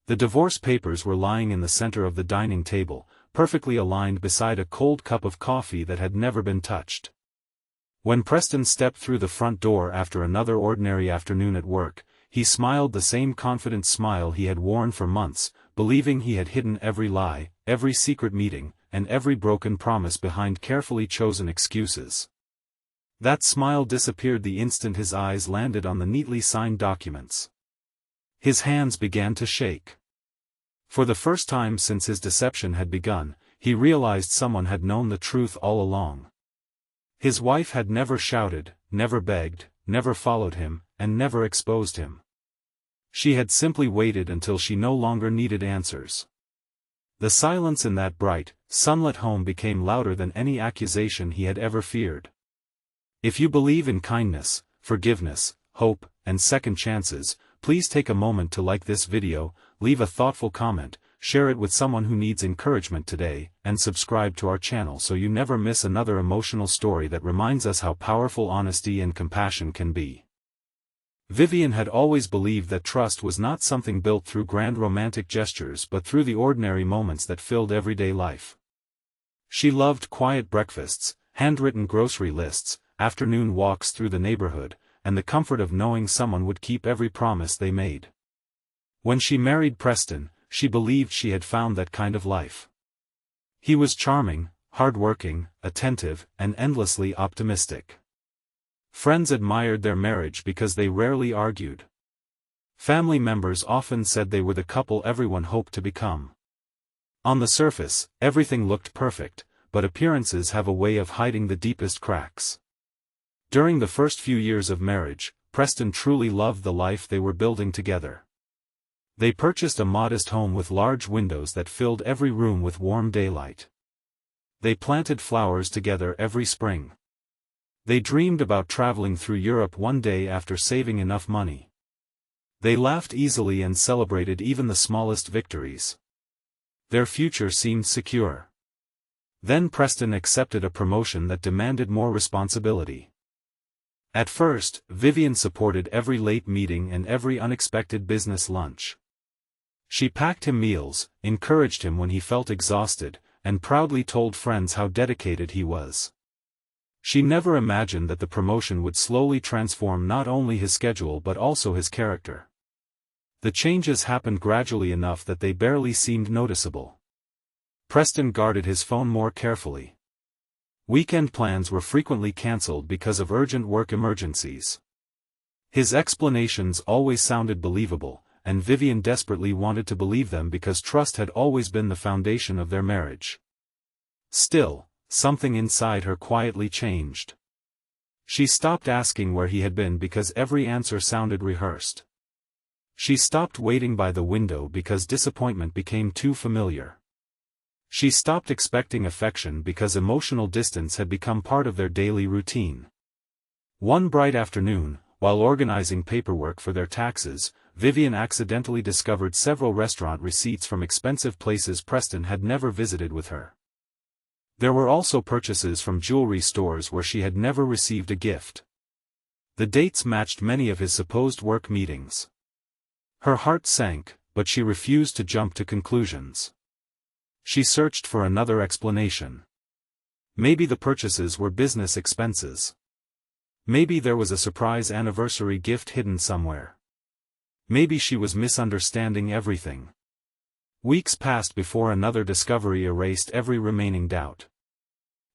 The divorce papers were lying in the center of the dining table, perfectly aligned beside a cold cup of coffee that had never been touched. When Preston stepped through the front door after another ordinary afternoon at work, he smiled the same confident smile he had worn for months, believing he had hidden every lie, every secret meeting, and every broken promise behind carefully chosen excuses. That smile disappeared the instant his eyes landed on the neatly signed documents. His hands began to shake. For the first time since his deception had begun, he realized someone had known the truth all along. His wife had never shouted, never begged, never followed him, and never exposed him. She had simply waited until she no longer needed answers. The silence in that bright, sunlit home became louder than any accusation he had ever feared. If you believe in kindness, forgiveness, hope, and second chances, please take a moment to like this video, leave a thoughtful comment, share it with someone who needs encouragement today, and subscribe to our channel so you never miss another emotional story that reminds us how powerful honesty and compassion can be. Vivian had always believed that trust was not something built through grand romantic gestures but through the ordinary moments that filled everyday life. She loved quiet breakfasts, handwritten grocery lists, afternoon walks through the neighborhood, and the comfort of knowing someone would keep every promise they made. When she married Preston, she believed she had found that kind of life. He was charming, hard-working, attentive, and endlessly optimistic. Friends admired their marriage because they rarely argued. Family members often said they were the couple everyone hoped to become. On the surface, everything looked perfect, but appearances have a way of hiding the deepest cracks. During the first few years of marriage, Preston truly loved the life they were building together. They purchased a modest home with large windows that filled every room with warm daylight. They planted flowers together every spring. They dreamed about traveling through Europe one day after saving enough money. They laughed easily and celebrated even the smallest victories. Their future seemed secure. Then Preston accepted a promotion that demanded more responsibility. At first, Vivian supported every late meeting and every unexpected business lunch. She packed him meals, encouraged him when he felt exhausted, and proudly told friends how dedicated he was. She never imagined that the promotion would slowly transform not only his schedule but also his character. The changes happened gradually enough that they barely seemed noticeable. Preston guarded his phone more carefully. Weekend plans were frequently cancelled because of urgent work emergencies. His explanations always sounded believable, and Vivian desperately wanted to believe them because trust had always been the foundation of their marriage. Still, something inside her quietly changed. She stopped asking where he had been because every answer sounded rehearsed. She stopped waiting by the window because disappointment became too familiar. She stopped expecting affection because emotional distance had become part of their daily routine. One bright afternoon, while organizing paperwork for their taxes, Vivian accidentally discovered several restaurant receipts from expensive places Preston had never visited with her. There were also purchases from jewelry stores where she had never received a gift. The dates matched many of his supposed work meetings. Her heart sank, but she refused to jump to conclusions. She searched for another explanation. Maybe the purchases were business expenses. Maybe there was a surprise anniversary gift hidden somewhere. Maybe she was misunderstanding everything. Weeks passed before another discovery erased every remaining doubt.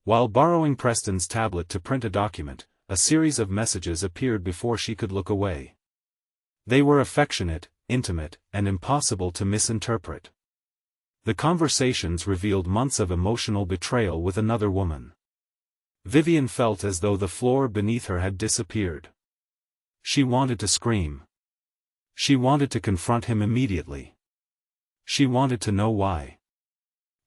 While borrowing Preston's tablet to print a document, a series of messages appeared before she could look away. They were affectionate, intimate, and impossible to misinterpret. The conversations revealed months of emotional betrayal with another woman. Vivian felt as though the floor beneath her had disappeared. She wanted to scream. She wanted to confront him immediately. She wanted to know why.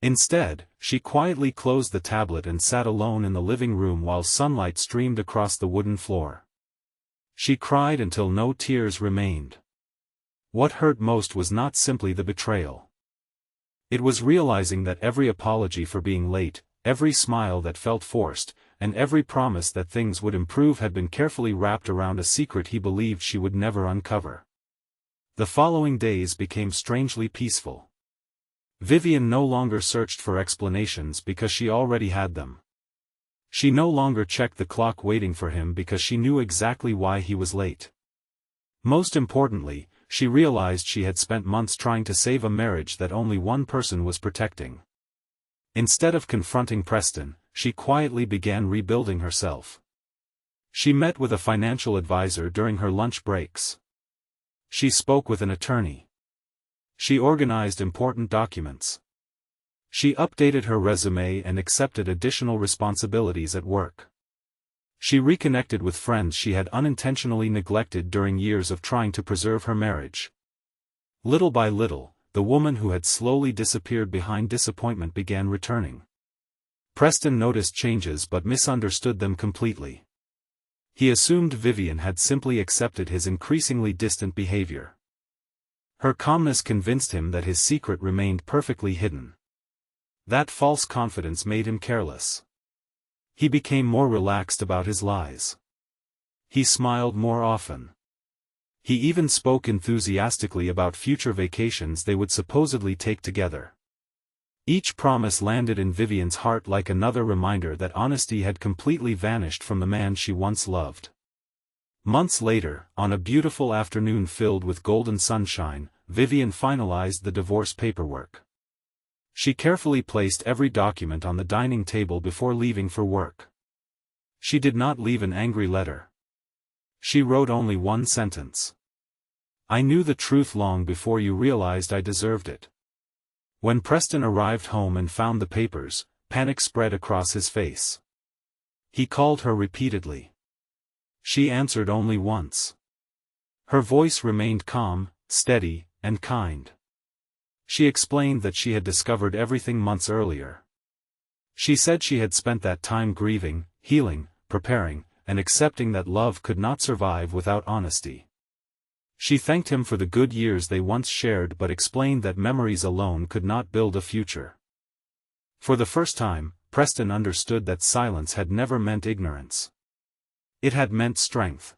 Instead, she quietly closed the tablet and sat alone in the living room while sunlight streamed across the wooden floor. She cried until no tears remained. What hurt most was not simply the betrayal. It was realizing that every apology for being late, every smile that felt forced, and every promise that things would improve had been carefully wrapped around a secret he believed she would never uncover. The following days became strangely peaceful. Vivian no longer searched for explanations because she already had them. She no longer checked the clock waiting for him because she knew exactly why he was late. Most importantly, she realized she had spent months trying to save a marriage that only one person was protecting. Instead of confronting Preston, she quietly began rebuilding herself. She met with a financial advisor during her lunch breaks. She spoke with an attorney. She organized important documents. She updated her resume and accepted additional responsibilities at work. She reconnected with friends she had unintentionally neglected during years of trying to preserve her marriage. Little by little, the woman who had slowly disappeared behind disappointment began returning. Preston noticed changes but misunderstood them completely. He assumed Vivian had simply accepted his increasingly distant behavior. Her calmness convinced him that his secret remained perfectly hidden. That false confidence made him careless. He became more relaxed about his lies. He smiled more often. He even spoke enthusiastically about future vacations they would supposedly take together. Each promise landed in Vivian's heart like another reminder that honesty had completely vanished from the man she once loved. Months later, on a beautiful afternoon filled with golden sunshine, Vivian finalized the divorce paperwork. She carefully placed every document on the dining table before leaving for work. She did not leave an angry letter. She wrote only one sentence. "I knew the truth long before you realized I deserved it." When Preston arrived home and found the papers, panic spread across his face. He called her repeatedly. She answered only once. Her voice remained calm, steady, and kind. She explained that she had discovered everything months earlier. She said she had spent that time grieving, healing, preparing, and accepting that love could not survive without honesty. She thanked him for the good years they once shared but explained that memories alone could not build a future. For the first time, Preston understood that silence had never meant ignorance. It had meant strength.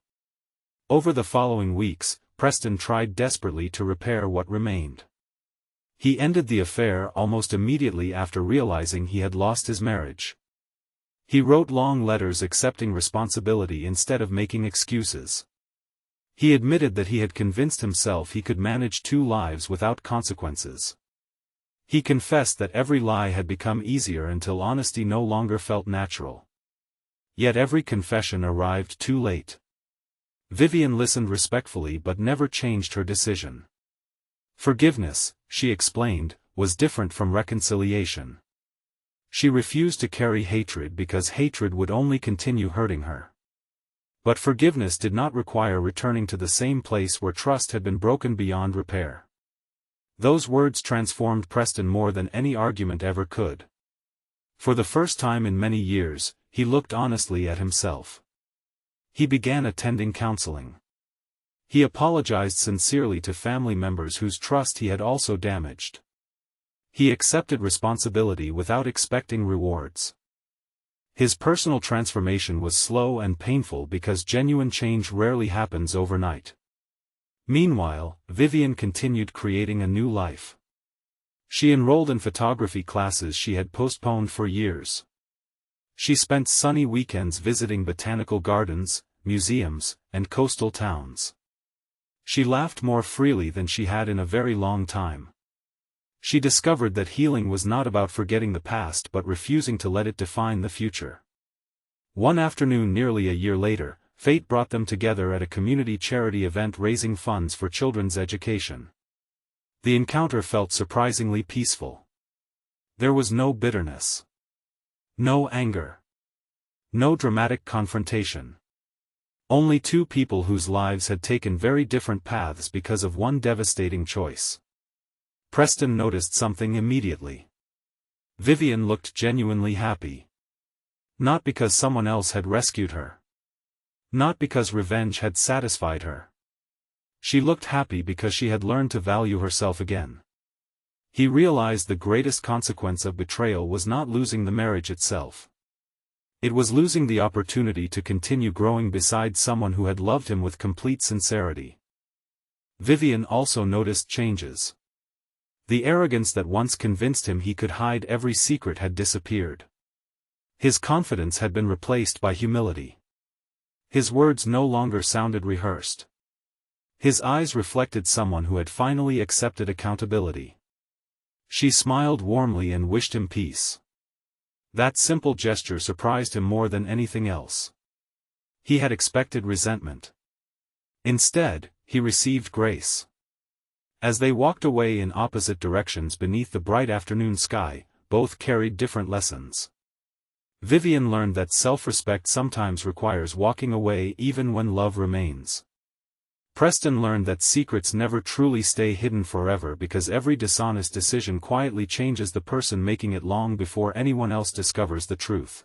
Over the following weeks, Preston tried desperately to repair what remained. He ended the affair almost immediately after realizing he had lost his marriage. He wrote long letters accepting responsibility instead of making excuses. He admitted that he had convinced himself he could manage two lives without consequences. He confessed that every lie had become easier until honesty no longer felt natural. Yet every confession arrived too late. Vivian listened respectfully but never changed her decision. Forgiveness, she explained, was different from reconciliation. She refused to carry hatred because hatred would only continue hurting her. But forgiveness did not require returning to the same place where trust had been broken beyond repair. Those words transformed Preston more than any argument ever could. For the first time in many years, he looked honestly at himself. He began attending counseling. He apologized sincerely to family members whose trust he had also damaged. He accepted responsibility without expecting rewards. His personal transformation was slow and painful because genuine change rarely happens overnight. Meanwhile, Vivian continued creating a new life. She enrolled in photography classes she had postponed for years. She spent sunny weekends visiting botanical gardens, museums, and coastal towns. She laughed more freely than she had in a very long time. She discovered that healing was not about forgetting the past but refusing to let it define the future. One afternoon nearly a year later, fate brought them together at a community charity event raising funds for children's education. The encounter felt surprisingly peaceful. There was no bitterness. No anger. No dramatic confrontation. Only two people whose lives had taken very different paths because of one devastating choice. Preston noticed something immediately. Vivian looked genuinely happy. Not because someone else had rescued her. Not because revenge had satisfied her. She looked happy because she had learned to value herself again. He realized the greatest consequence of betrayal was not losing the marriage itself. It was losing the opportunity to continue growing beside someone who had loved him with complete sincerity. Vivian also noticed changes. The arrogance that once convinced him he could hide every secret had disappeared. His confidence had been replaced by humility. His words no longer sounded rehearsed. His eyes reflected someone who had finally accepted accountability. She smiled warmly and wished him peace. That simple gesture surprised him more than anything else. He had expected resentment. Instead, he received grace. As they walked away in opposite directions beneath the bright afternoon sky, both carried different lessons. Vivian learned that self-respect sometimes requires walking away even when love remains. Preston learned that secrets never truly stay hidden forever because every dishonest decision quietly changes the person making it long before anyone else discovers the truth.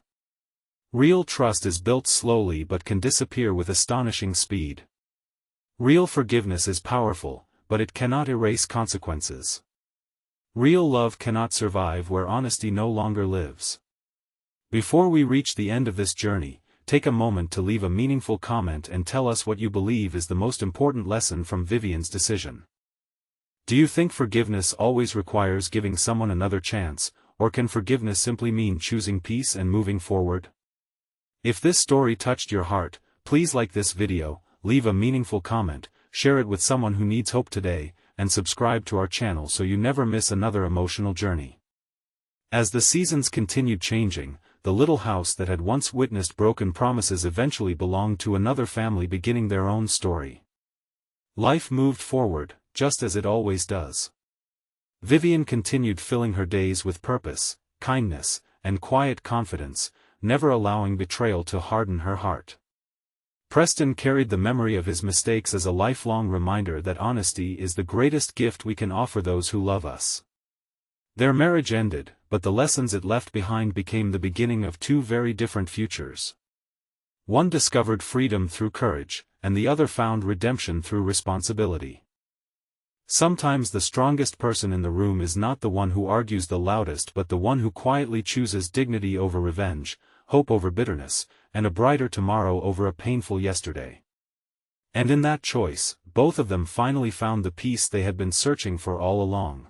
Real trust is built slowly but can disappear with astonishing speed. Real forgiveness is powerful, but it cannot erase consequences. Real love cannot survive where honesty no longer lives. Before we reach the end of this journey, take a moment to leave a meaningful comment and tell us what you believe is the most important lesson from Vivian's decision. Do you think forgiveness always requires giving someone another chance, or can forgiveness simply mean choosing peace and moving forward? If this story touched your heart, please like this video, leave a meaningful comment, share it with someone who needs hope today, and subscribe to our channel so you never miss another emotional journey. As the seasons continued changing, the little house that had once witnessed broken promises eventually belonged to another family beginning their own story. Life moved forward, just as it always does. Vivian continued filling her days with purpose, kindness, and quiet confidence, never allowing betrayal to harden her heart. Preston carried the memory of his mistakes as a lifelong reminder that honesty is the greatest gift we can offer those who love us. Their marriage ended, but the lessons it left behind became the beginning of two very different futures. One discovered freedom through courage, and the other found redemption through responsibility. Sometimes the strongest person in the room is not the one who argues the loudest but the one who quietly chooses dignity over revenge, hope over bitterness, and a brighter tomorrow over a painful yesterday. And in that choice, both of them finally found the peace they had been searching for all along.